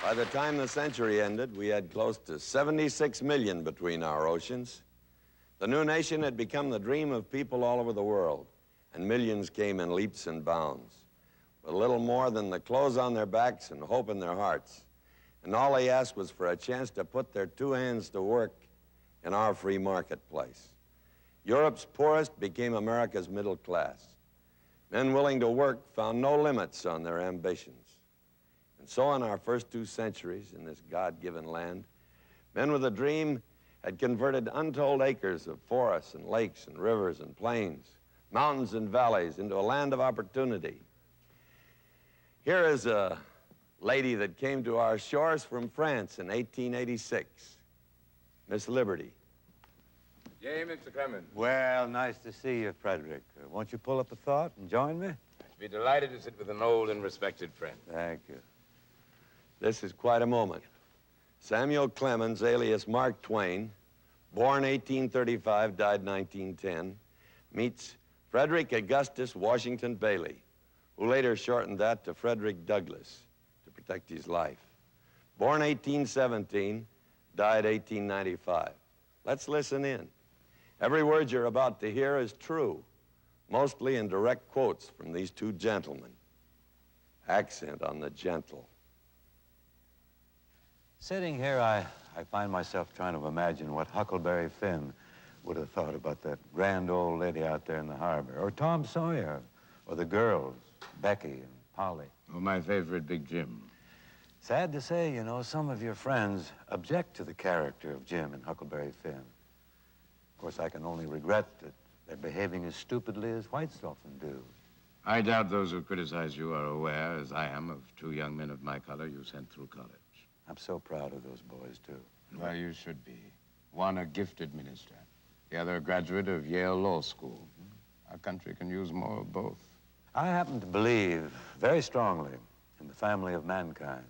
By the time the century ended, we had close to 76 million between our oceans. The new nation had become the dream of people all over the world, and millions came in leaps and bounds, with little more than the clothes on their backs and hope in their hearts. And all they asked was for a chance to put their two hands to work in our free marketplace. Europe's poorest became America's middle class. Men willing to work found no limits on their ambitions. And so in our first 2 centuries in this God-given land, men with a dream had converted untold acres of forests and lakes and rivers and plains, mountains and valleys into a land of opportunity. Here is a lady that came to our shores from France in 1886, Miss Liberty. Yea, Mr. Clemens. Well, nice to see you, Frederick. Won't you pull up a thought and join me? I'd be delighted to sit with an old and respected friend. Thank you. This is quite a moment. Samuel Clemens, alias Mark Twain, born 1835, died 1910, meets Frederick Augustus Washington Bailey, who later shortened that to Frederick Douglass to protect his life. Born 1817, died 1895. Let's listen in. Every word you're about to hear is true, mostly in direct quotes from these two gentlemen. Accent on the gentle. Sitting here, I find myself trying to imagine what Huckleberry Finn would have thought about that grand old lady out there in the harbor, or Tom Sawyer, or the girls, Becky and Polly. Oh, my favorite, Big Jim. Sad to say, you know, some of your friends object to the character of Jim and Huckleberry Finn. Of course, I can only regret that they're behaving as stupidly as whites often do. I doubt those who criticize you are aware, as I am, of 2 young men of my color you sent through college. I'm so proud of those boys, too. Well, you should be. One a gifted minister, the other a graduate of Yale Law School. Our country can use more of both. I happen to believe very strongly in the family of mankind.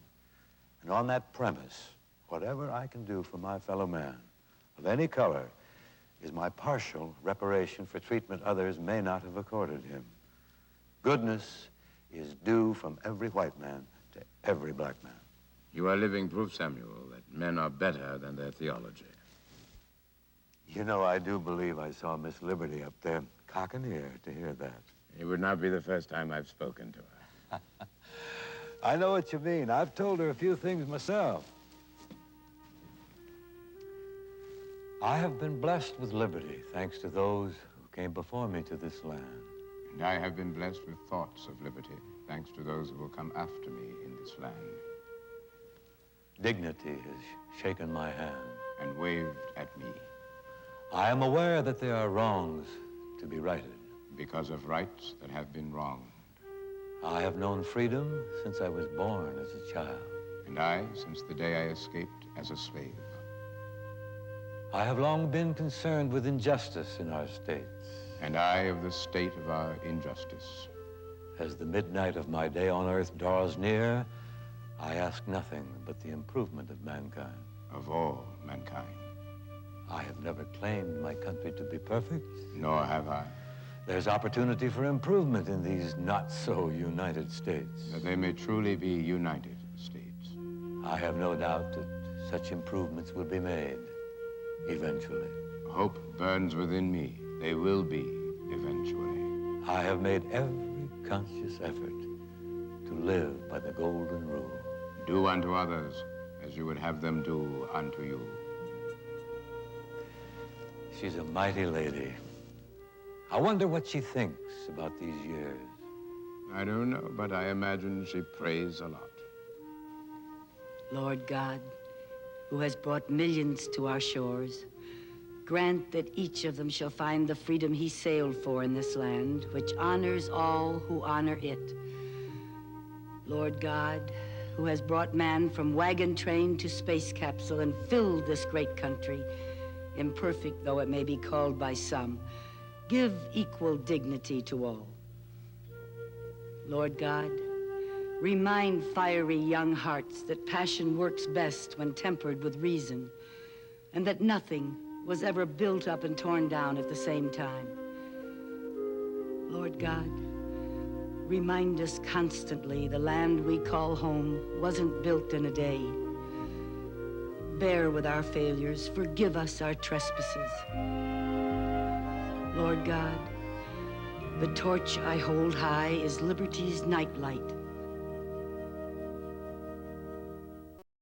And on that premise, whatever I can do for my fellow man, of any color, is my partial reparation for treatment others may not have accorded him. Goodness is due from every white man to every black man. You are living proof, Samuel, that men are better than their theology. You know, I do believe I saw Miss Liberty up there cock an ear to hear that. It would not be the first time I've spoken to her. I know what you mean. I've told her a few things myself. I have been blessed with liberty, thanks to those who came before me to this land. And I have been blessed with thoughts of liberty, thanks to those who will come after me in this land. Dignity has shaken my hand. And waved at me. I am aware that there are wrongs to be righted. Because of rights that have been wronged. I have known freedom since I was born as a child. And I, since the day I escaped as a slave. I have long been concerned with injustice in our states. And I of the state of our injustice. As the midnight of my day on earth draws near, I ask nothing but the improvement of mankind. Of all mankind. I have never claimed my country to be perfect. Nor have I. There's opportunity for improvement in these not-so-united states. That they may truly be united states. I have no doubt that such improvements will be made, eventually. Hope burns within me. They will be, eventually. I have made every conscious effort to live by the golden rule. Do unto others as you would have them do unto you. She's a mighty lady. I wonder what she thinks about these years. I don't know, but I imagine she prays a lot. Lord God, who has brought millions to our shores, grant that each of them shall find the freedom he sailed for in this land, which honors all who honor it. Lord God, who has brought man from wagon train to space capsule and filled this great country, imperfect though it may be called by some, give equal dignity to all. Lord God, remind fiery young hearts that passion works best when tempered with reason, and that nothing was ever built up and torn down at the same time. Lord God, Remind us constantly the land we call home wasn't built in a day. Bear with our failures, forgive us our trespasses. Lord God, the torch I hold high is liberty's nightlight.